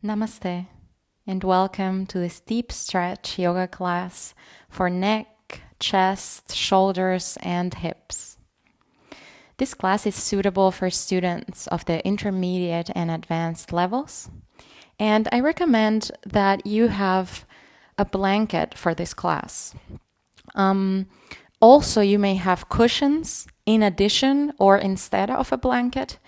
Namaste, and welcome to this deep stretch yoga class for neck, chest, shoulders, and hips. This class is suitable for students of the intermediate and advanced levels, and I recommend that you have a blanket for this class. Also, you may have cushions in addition or instead of a blanket,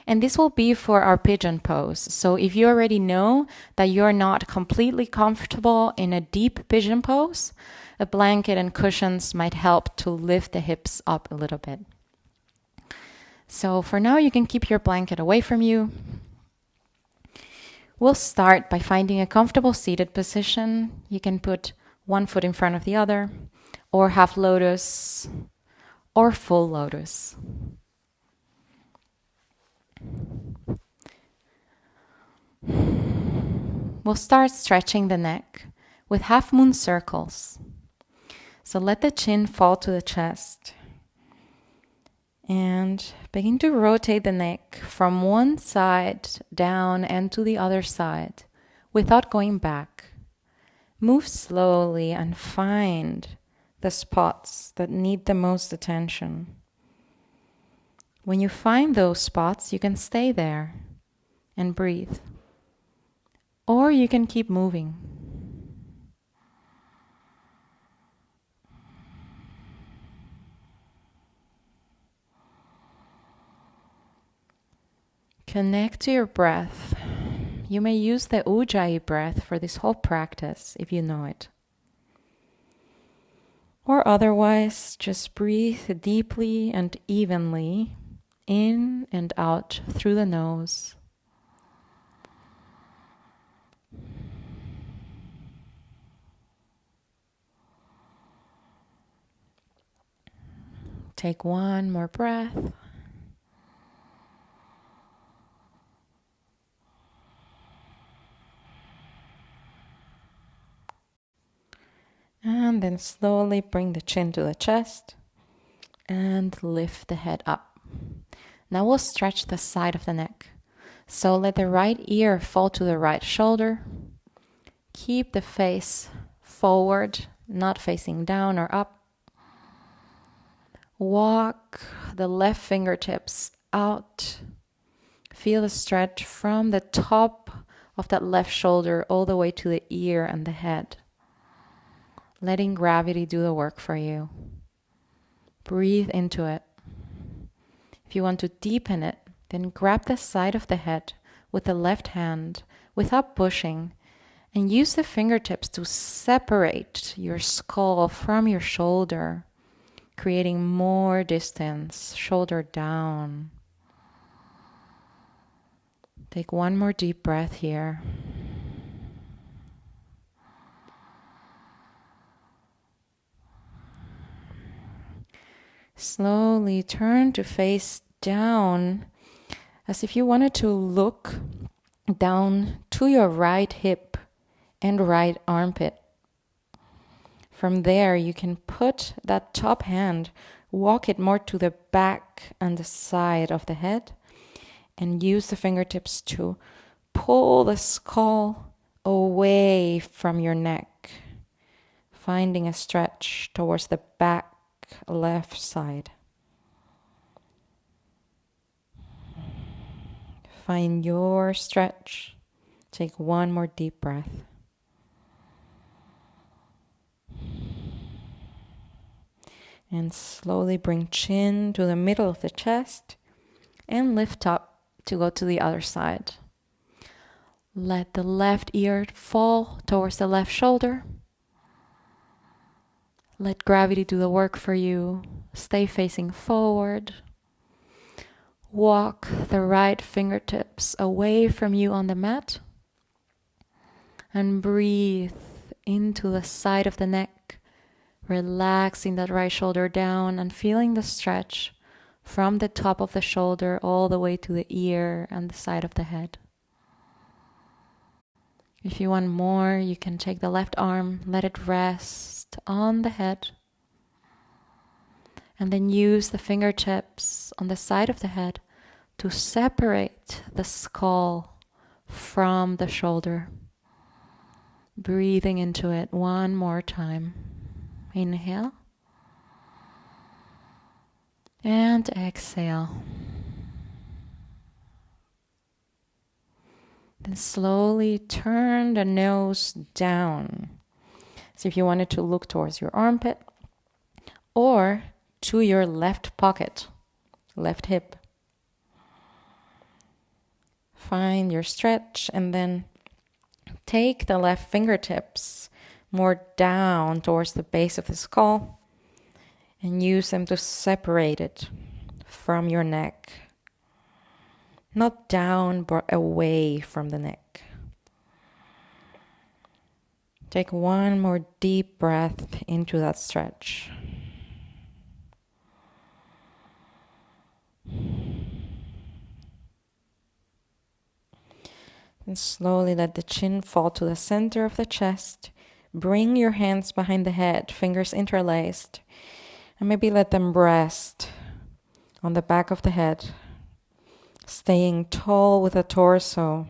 and this will be for our pigeon pose. So if you already know that you're not completely comfortable in a deep pigeon pose, a blanket and cushions might help to lift the hips up a little bit. So for now, you can keep your blanket away from you. We'll start by finding a comfortable seated position. You can put one foot in front of the other, or half lotus, or full lotus. We'll start stretching the neck with half moon circles. So let the chin fall to the chest. And begin to rotate the neck from one side down and to the other side without going back. Move slowly and find the spots that need the most attention. When you find those spots, you can stay there and breathe. Or you can keep moving. Connect to your breath. You may use the Ujjayi breath for this whole practice if you know it. Or otherwise, just breathe deeply and evenly in and out through the nose. Take one more breath. And then slowly bring the chin to the chest and lift the head up. Now we'll stretch the side of the neck. So let the right ear fall to the right shoulder. Keep the face forward, not facing down or up. Walk the left fingertips out. Feel the stretch from the top of that left shoulder all the way to the ear and the head. Letting gravity do the work for you. Breathe into it. If you want to deepen it, then grab the side of the head with the left hand without pushing and use the fingertips to separate your skull from your shoulder, creating more distance, shoulder down. Take one more deep breath here. Slowly turn to face down as if you wanted to look down to your right hip and right armpit. From there, you can put that top hand, walk it more to the back and the side of the head, and use the fingertips to pull the skull away from your neck, finding a stretch towards the back left side. Find your stretch. Take one more deep breath. And slowly bring chin to the middle of the chest and lift up to go to the other side. Let the left ear fall towards the left shoulder. Let gravity do the work for you. Stay facing forward. Walk the right fingertips away from you on the mat. And breathe into the side of the neck, relaxing that right shoulder down and feeling the stretch from the top of the shoulder all the way to the ear and the side of the head. If you want more, you can take the left arm, let it rest on the head, and then use the fingertips on the side of the head to separate the skull from the shoulder. Breathing into it one more time. Inhale. And exhale. Then slowly turn the nose down. So if you wanted to look towards your armpit or to your left pocket, left hip. Find your stretch and then take the left fingertips more down towards the base of the skull and use them to separate it from your neck. Not down, but away from the neck. Take one more deep breath into that stretch. And slowly let the chin fall to the center of the chest. Bring your hands behind the head, fingers interlaced. And maybe let them rest on the back of the head. Staying tall with the torso.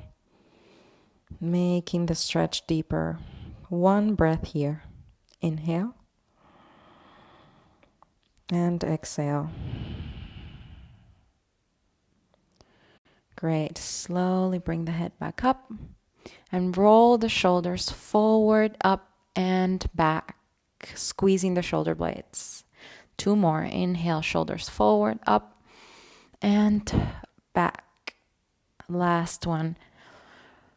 Making the stretch deeper. One breath here. Inhale. And exhale. Great. Slowly bring the head back up and roll the shoulders forward, up, and back, squeezing the shoulder blades. 2 more. Inhale, shoulders forward, up, and back. Last one.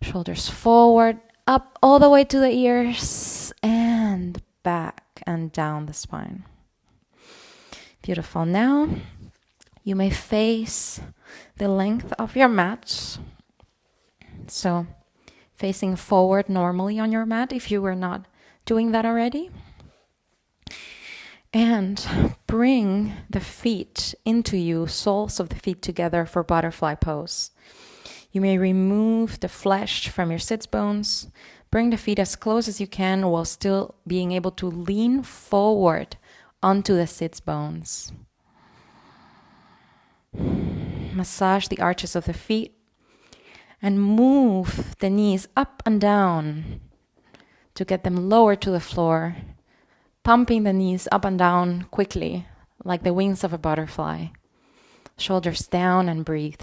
Shoulders forward, up, all the way to the ears, and back and down the spine. Beautiful. Now, you may face the length of your mat. So, facing forward normally on your mat if you were not doing that already. And bring the feet into you, soles of the feet together for butterfly pose. You may remove the flesh from your sits bones. Bring the feet as close as you can while still being able to lean forward onto the sits bones. Massage the arches of the feet and move the knees up and down to get them lower to the floor, pumping the knees up and down quickly, like the wings of a butterfly. Shoulders down and breathe.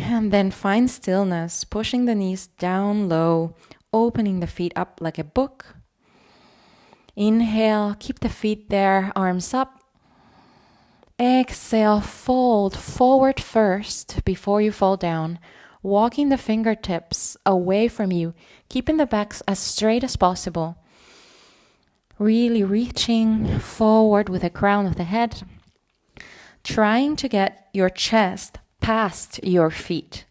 And then find stillness, pushing the knees down low, opening the feet up like a book. Inhale, keep the feet there, arms up. Exhale, fold forward first before you fall down, walking the fingertips away from you, keeping the backs as straight as possible. Really reaching forward with the crown of the head, trying to get your chest past your feet.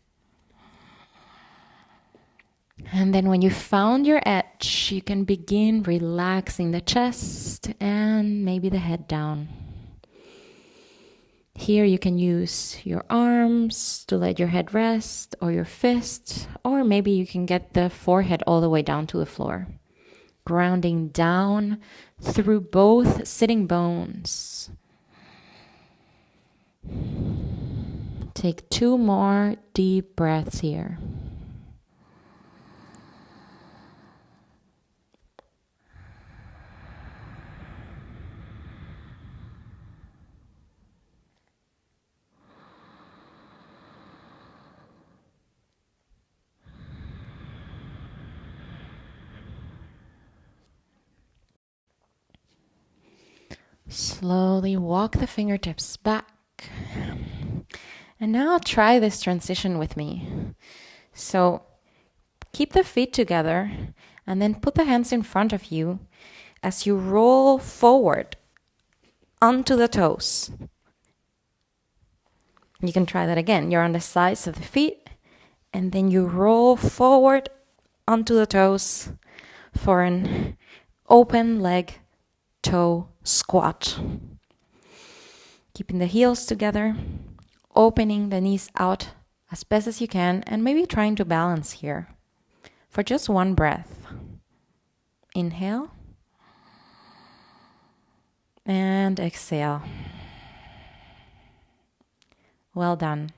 And then when you found your edge, you can begin relaxing the chest and maybe the head down. Here you can use your arms to let your head rest, or your fists, or maybe you can get the forehead all the way down to the floor. Grounding down through both sitting bones. Take 2 more deep breaths here. Slowly walk the fingertips back. And now try this transition with me. So keep the feet together and then put the hands in front of you as you roll forward onto the toes. You can try that again. You're on the sides of the feet and then you roll forward onto the toes for an open leg toe squat. Keeping the heels together, opening the knees out as best as you can, and maybe trying to balance here for just 1 breath. Inhale. And exhale. Well done.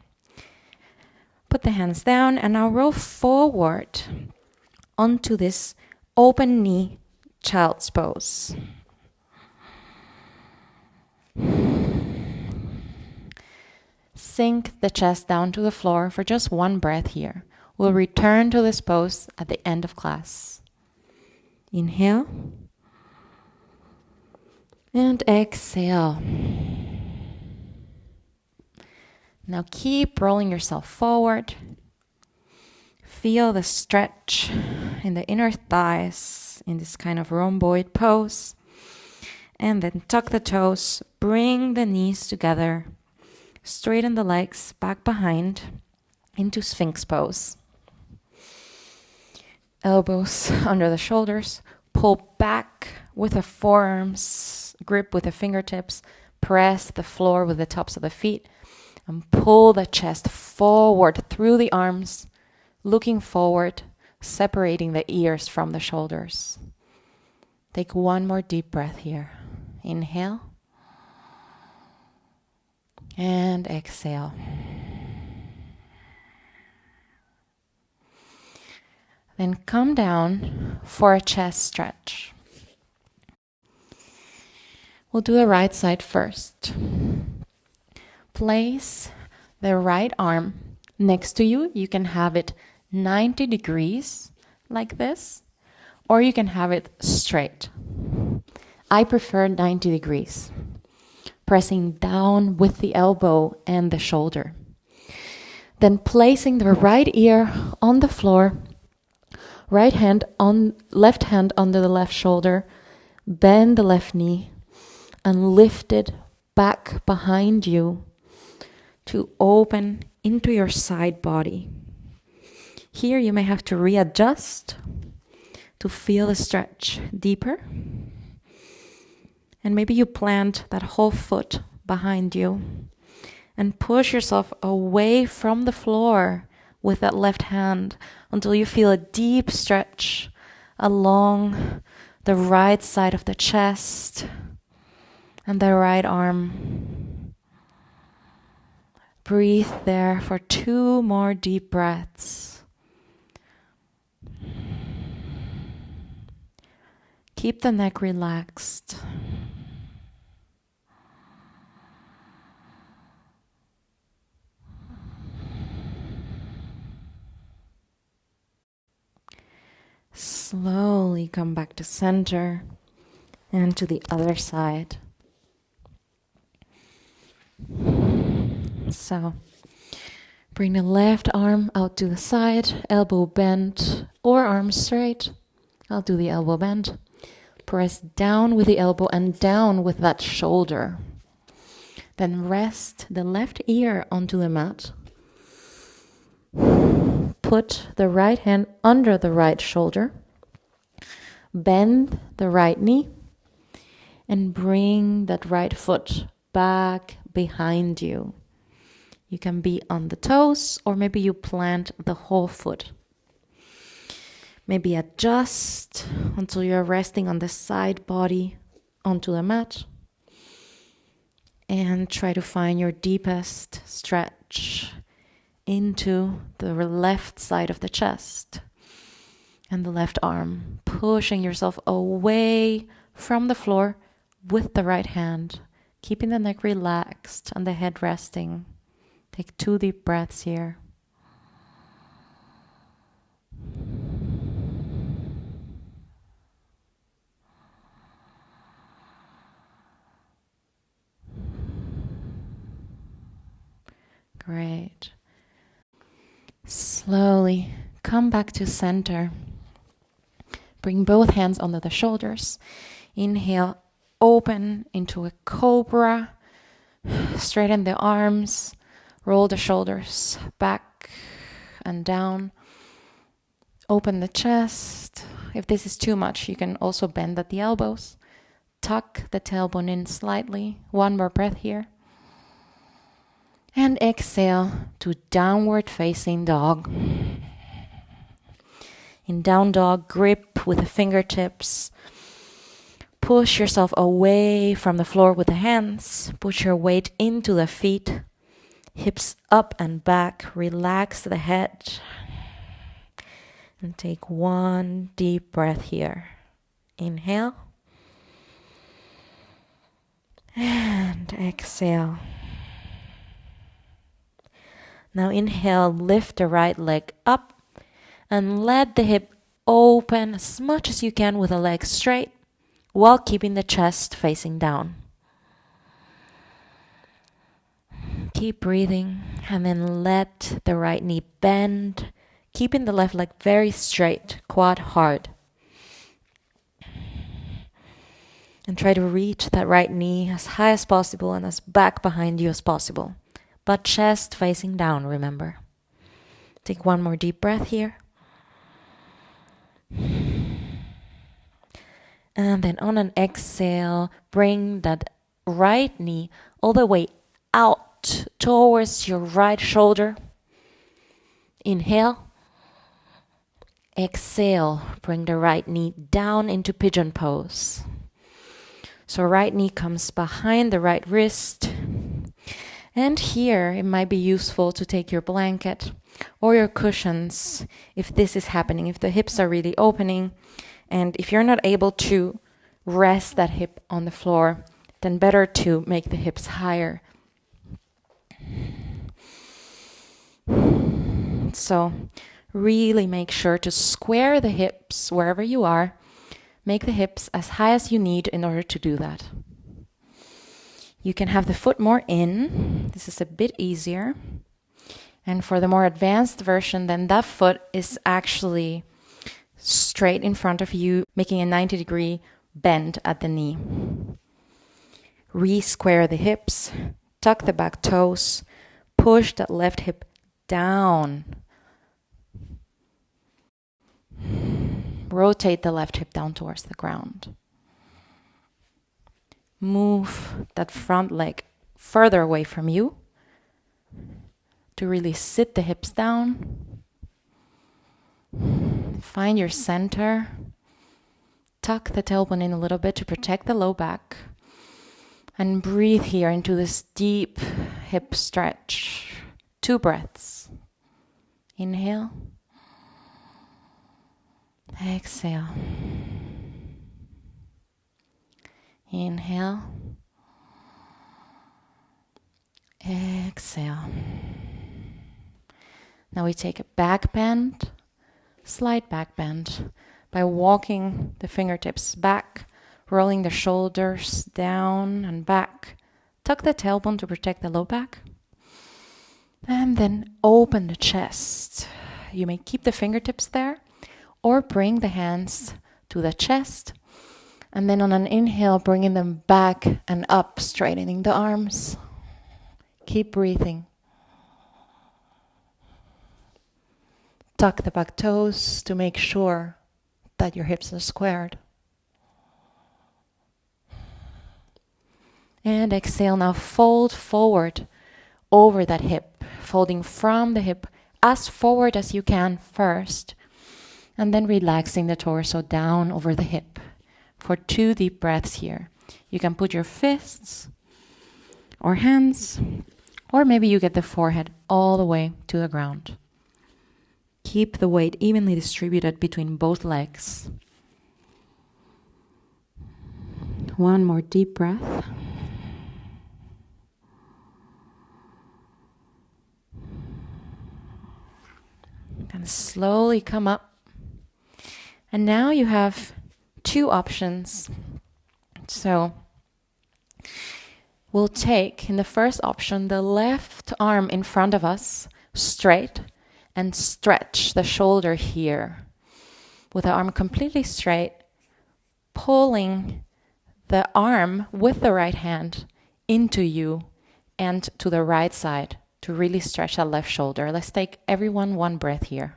Put the hands down and now roll forward onto this open knee child's pose. Sink the chest down to the floor for just one breath here. We'll return to this pose at the end of class. Inhale. And exhale. Now keep rolling yourself forward. Feel the stretch in the inner thighs in this kind of rhomboid pose. And then tuck the toes, bring the knees together, straighten the legs back behind into Sphinx pose. Elbows under the shoulders, pull back with the forearms, grip with the fingertips, press the floor with the tops of the feet, and pull the chest forward through the arms, looking forward, separating the ears from the shoulders. Take one more deep breath here. Inhale. And exhale. Then come down for a chest stretch. We'll do the right side first. Place the right arm next to you. You can have it 90 degrees like this, or you can have it straight. I prefer 90 degrees. Pressing down with the elbow and the shoulder. Then placing the right ear on the floor, left hand under the left shoulder, bend the left knee, and lift it back behind you to open into your side body. Here you may have to readjust to feel the stretch deeper. And maybe you plant that whole foot behind you and push yourself away from the floor with that left hand until you feel a deep stretch along the right side of the chest and the right arm. Breathe there for 2 more deep breaths. Keep the neck relaxed. Slowly come back to center and to the other side. So, bring the left arm out to the side, elbow bent or arm straight. I'll do the elbow bend. Press down with the elbow and down with that shoulder. Then rest the left ear onto the mat. Put the right hand under the right shoulder. Bend the right knee. And bring that right foot back behind you. You can be on the toes, or maybe you plant the whole foot. Maybe adjust until you're resting on the side body onto the mat. And try to find your deepest stretch into the left side of the chest and the left arm, pushing yourself away from the floor with the right hand, keeping the neck relaxed and the head resting. Take 2 deep breaths here. Great. Slowly come back to center. Bring both hands under the shoulders. Inhale, open into a cobra. Straighten the arms. Roll the shoulders back and down. Open the chest. If this is too much, you can also bend at the elbows. Tuck the tailbone in slightly. 1 more breath here. And exhale to downward facing dog. In down dog, grip with the fingertips. Push yourself away from the floor with the hands. Put your weight into the feet. Hips up and back. Relax the head. And take one deep breath here. Inhale. And exhale. Now inhale, lift the right leg up and let the hip open as much as you can with the legs straight while keeping the chest facing down. Keep breathing and then let the right knee bend, keeping the left leg very straight, quad hard. And try to reach that right knee as high as possible and as back behind you as possible. But chest facing down, remember. Take one more deep breath here. And then on an exhale, bring that right knee all the way out towards your right shoulder. Inhale. Exhale, bring the right knee down into Pigeon Pose. So right knee comes behind the right wrist. And here it might be useful to take your blanket or your cushions if this is happening, if the hips are really opening. And if you're not able to rest that hip on the floor, then better to make the hips higher. So really make sure to square the hips wherever you are. Make the hips as high as you need in order to do that. You can have the foot more in. This is a bit easier. And for the more advanced version, then that foot is actually straight in front of you, making a 90-degree bend at the knee. Re-square the hips, tuck the back toes, push that left hip down. Rotate the left hip down towards the ground. Move that front leg further away from you to really sit the hips down. Find your center. Tuck the tailbone in a little bit to protect the low back. And breathe here into this deep hip stretch. 2 breaths. Inhale. Exhale. Inhale. Exhale. Now we take a back bend, slight back bend, by walking the fingertips back, rolling the shoulders down and back. Tuck the tailbone to protect the low back. And then open the chest. You may keep the fingertips there or bring the hands to the chest. And then on an inhale, bringing them back and up, straightening the arms. Keep breathing. Tuck the back toes to make sure that your hips are squared. And exhale, now fold forward over that hip, folding from the hip as forward as you can first, and then relaxing the torso down over the hip for 2 deep breaths here. You can put your fists or hands, or maybe you get the forehead all the way to the ground. Keep the weight evenly distributed between both legs. 1 more deep breath. And slowly come up. And now you have 2 options. So we'll take, in the first option, the left arm in front of us, straight, and stretch the shoulder here. With the arm completely straight, pulling the arm with the right hand into you and to the right side to really stretch that left shoulder. Let's take everyone 1 breath here.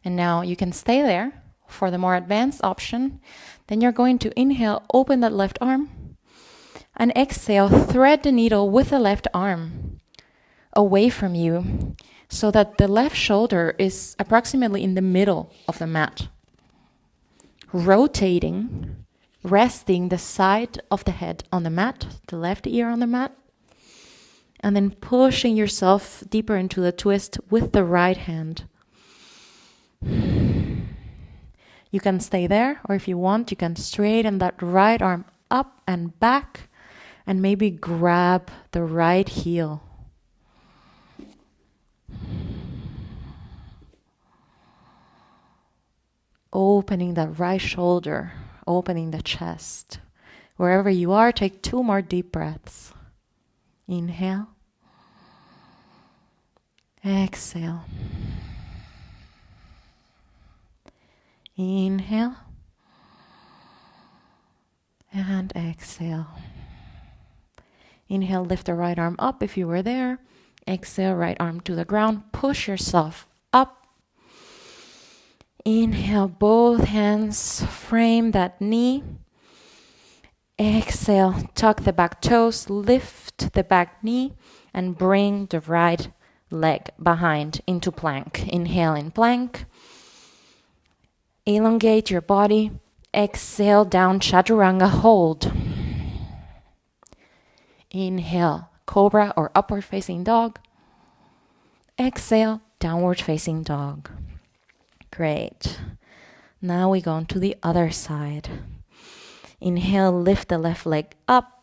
And now you can stay there for the more advanced option. Then you're going to inhale, open that left arm, and exhale, thread the needle with the left arm away from you so that the left shoulder is approximately in the middle of the mat. Rotating, resting the side of the head on the mat, the left ear on the mat, and then pushing yourself deeper into the twist with the right hand. You can stay there, or if you want, you can straighten that right arm up and back and maybe grab the right heel. Opening that right shoulder, opening the chest. Wherever you are, take 2 more deep breaths. Inhale. Exhale. Inhale. And exhale. Inhale, lift the right arm up if you were there. Exhale, right arm to the ground. Push yourself up. Inhale, both hands, frame that knee. Exhale, tuck the back toes, lift the back knee, and bring the right leg behind into plank. Inhale in plank. Elongate your body. Exhale, down chaturanga, hold. Inhale, cobra or upward facing dog. Exhale, downward facing dog. Great. Now we go on to the other side. Inhale, lift the left leg up.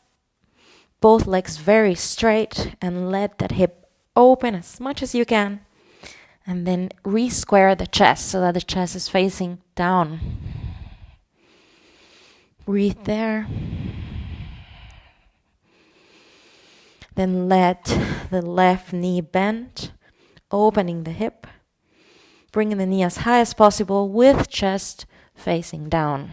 Both legs very straight and let that hip open as much as you can. And then re-square the chest so that the chest is facing down. Breathe there. Then let the left knee bend, opening the hip. Bringing the knee as high as possible with chest facing down.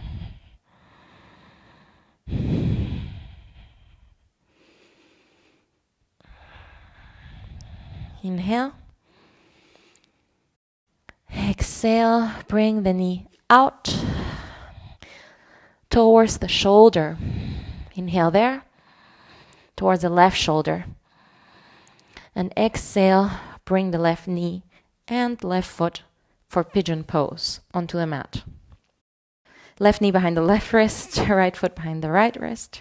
Inhale. Exhale, bring the knee out towards the shoulder. Inhale there, towards the left shoulder. And exhale, bring the left knee and left foot for pigeon pose onto the mat. Left knee behind the left wrist, right foot behind the right wrist.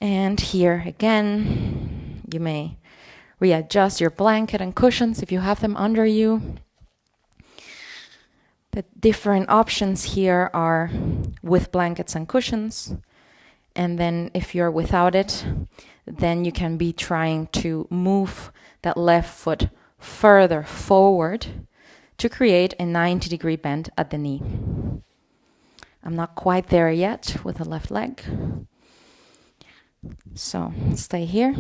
And here again, you may readjust your blanket and cushions if you have them under you. The different options here are with blankets and cushions. And then if you're without it, then you can be trying to move that left foot further forward to create a 90-degree bend at the knee. I'm not quite there yet with the left leg. So stay here.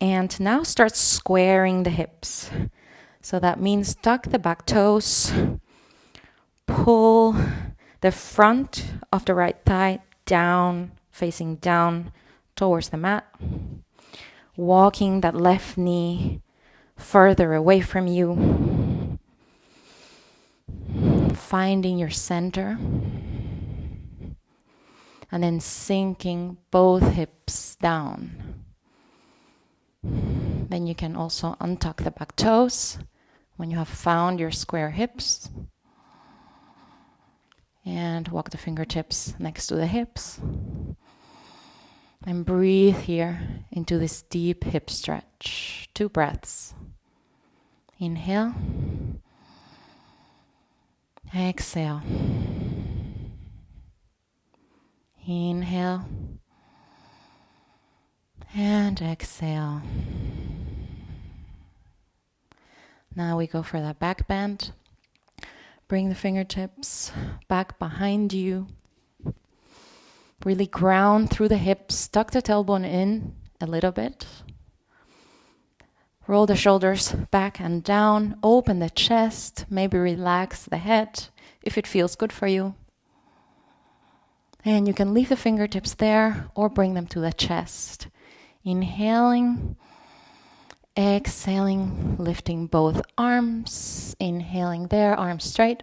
And now start squaring the hips. So that means tuck the back toes, pull the front of the right thigh down, facing down towards the mat. Walking that left knee further away from you. Finding your center. And then sinking both hips down. Then you can also untuck the back toes when you have found your square hips. And walk the fingertips next to the hips. And breathe here into this deep hip stretch. 2 breaths. Inhale. Exhale. Inhale. And exhale. Now we go for that back bend. Bring the fingertips back behind you. Really ground through the hips. Tuck the tailbone in a little bit. Roll the shoulders back and down. Open the chest. Maybe relax the head if it feels good for you. And you can leave the fingertips there or bring them to the chest. Inhaling. Exhaling, lifting both arms. Inhaling there, arms straight.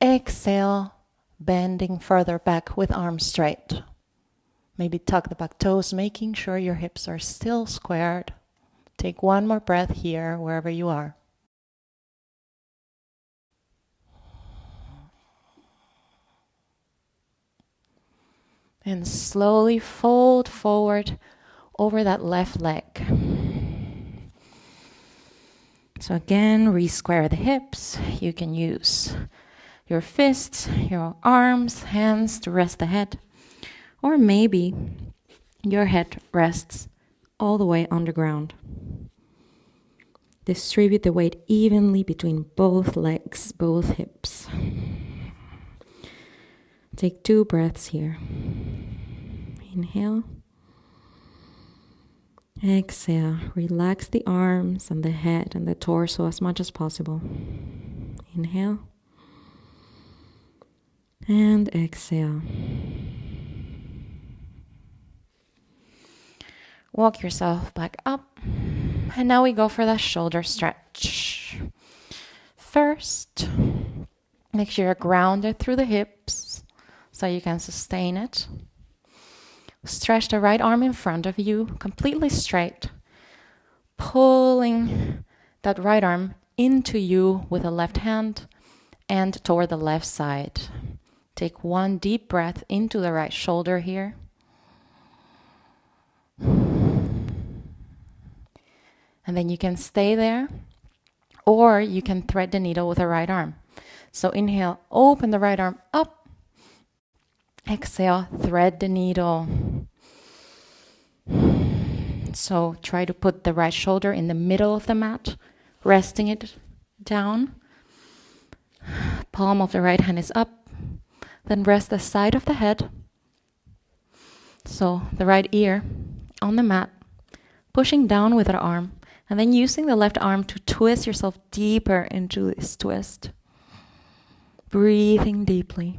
Exhale, bending further back with arms straight. Maybe tuck the back toes, making sure your hips are still squared. Take one more breath here, wherever you are. And slowly fold forward over that left leg. So again, re-square the hips. You can use your fists, your arms, hands to rest the head. Or maybe your head rests all the way on the ground. Distribute the weight evenly between both legs, both hips. Take 2 breaths here. Inhale. Exhale. Relax the arms and the head and the torso as much as possible. Inhale. And exhale. Walk yourself back up. And now we go for the shoulder stretch. First, make sure you're grounded through the hips so you can sustain it. Stretch the right arm in front of you, completely straight, pulling that right arm into you with the left hand and toward the left side. Take 1 deep breath into the right shoulder here. And then you can stay there, or you can thread the needle with the right arm. So inhale, open the right arm up. Exhale, thread the needle. So try to put the right shoulder in the middle of the mat, resting it down. Palm of the right hand is up. Then rest the side of the head. So the right ear on the mat, pushing down with the arm, and then using the left arm to twist yourself deeper into this twist. Breathing deeply.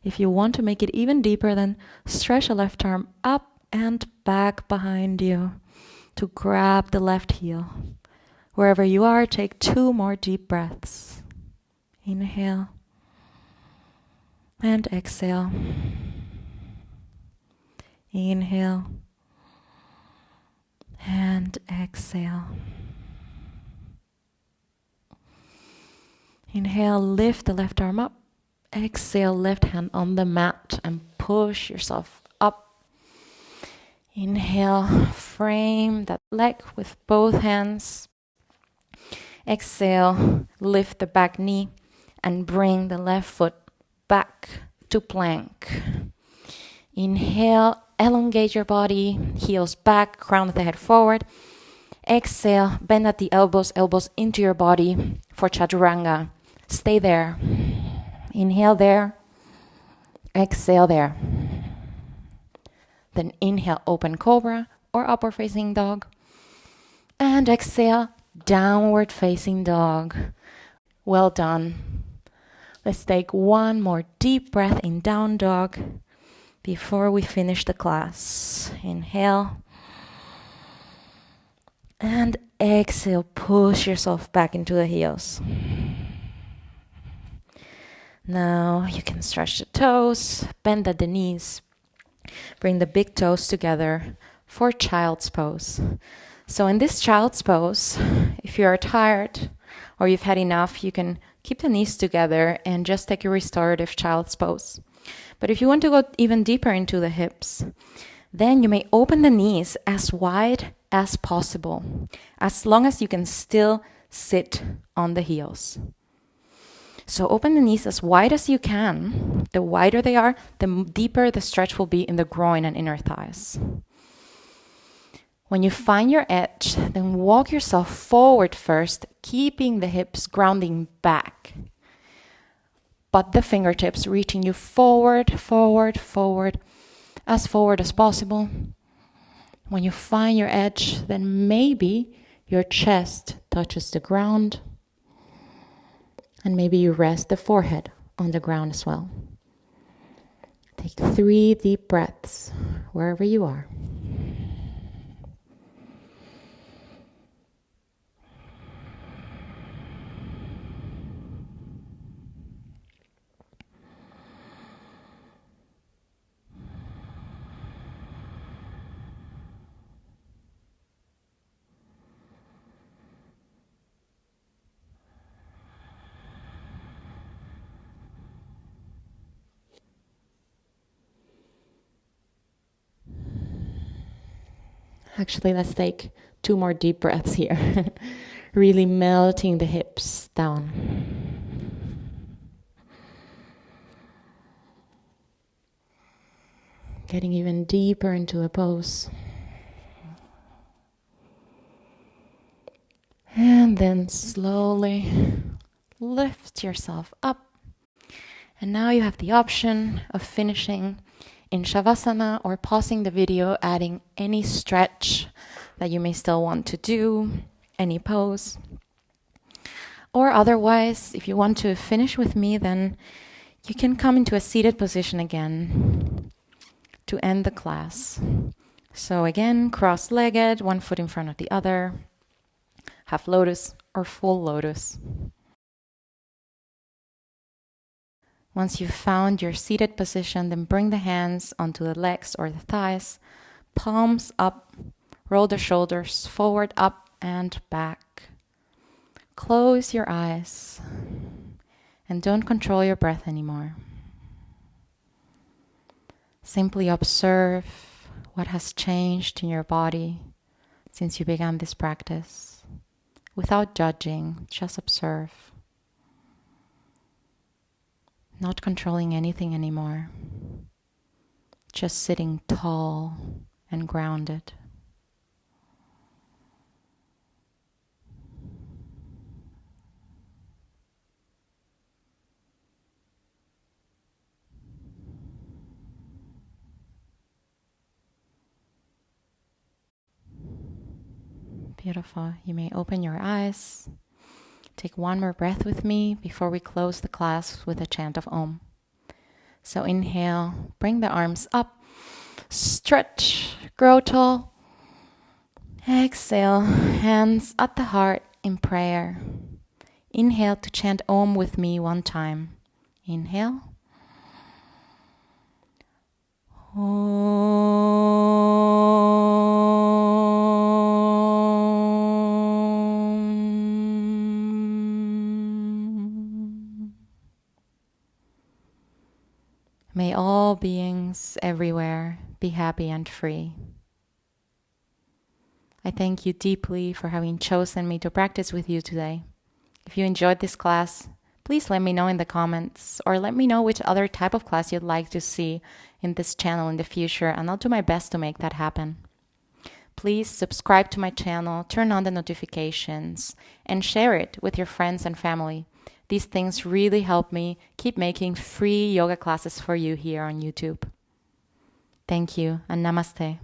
If you want to make it even deeper, then stretch the left arm up and back behind you to grab the left heel. Wherever you are, take 2 more deep breaths. Inhale and exhale. Inhale and exhale. Inhale, lift the left arm up. Exhale, left hand on the mat and push yourself up. Inhale, frame that leg with both hands. Exhale, lift the back knee and bring the left foot back to plank. Inhale, elongate your body, heels back, crown of the head forward. Exhale, bend at the elbows, elbows into your body for chaturanga. Stay there. Inhale there. Exhale there. Then inhale, open cobra or upward facing dog. And exhale, downward facing dog. Well done. Let's take 1 more deep breath in down dog before we finish the class. Inhale. And exhale, push yourself back into the heels. Now you can stretch the toes, bend at the knees. Bring the big toes together for child's pose. So in this child's pose, if you are tired or you've had enough, you can keep the knees together and just take a restorative child's pose. But if you want to go even deeper into the hips, then you may open the knees as wide as possible, as long as you can still sit on the heels. So open the knees as wide as you can. The wider they are, the deeper the stretch will be in the groin and inner thighs. When you find your edge, then walk yourself forward first, keeping the hips grounding back. But the fingertips reaching you forward, forward, forward as possible. When you find your edge, then maybe your chest touches the ground. And maybe you rest the forehead on the ground as well. Take 3 deep breaths wherever you are. Actually, let's take 2 more deep breaths here. Really melting the hips down. Getting even deeper into the pose. And then slowly lift yourself up. And now you have the option of finishing in Shavasana or pausing the video, adding any stretch that you may still want to do, any pose. Or otherwise, if you want to finish with me, then you can come into a seated position again to end the class. So again, cross-legged, 1 foot in front of the other, half lotus or full lotus. Once you've found your seated position, then bring the hands onto the legs or the thighs, palms up, roll the shoulders forward, up and back. Close your eyes and don't control your breath anymore. Simply observe what has changed in your body since you began this practice. Without judging, just observe. Not controlling anything anymore. Just sitting tall and grounded. Beautiful. You may open your eyes. Take 1 more breath with me before we close the class with a chant of Om. So inhale, bring the arms up, stretch, grow tall. Exhale, hands at the heart in prayer. Inhale to chant Om with me 1 time. Inhale. May all beings everywhere be happy and free. I thank you deeply for having chosen me to practice with you today. If you enjoyed this class, please let me know in the comments or let me know which other type of class you'd like to see in this channel in the future, and I'll do my best to make that happen. Please subscribe to my channel, turn on the notifications, and share it with your friends and family. These things really help me keep making free yoga classes for you here on YouTube. Thank you and namaste.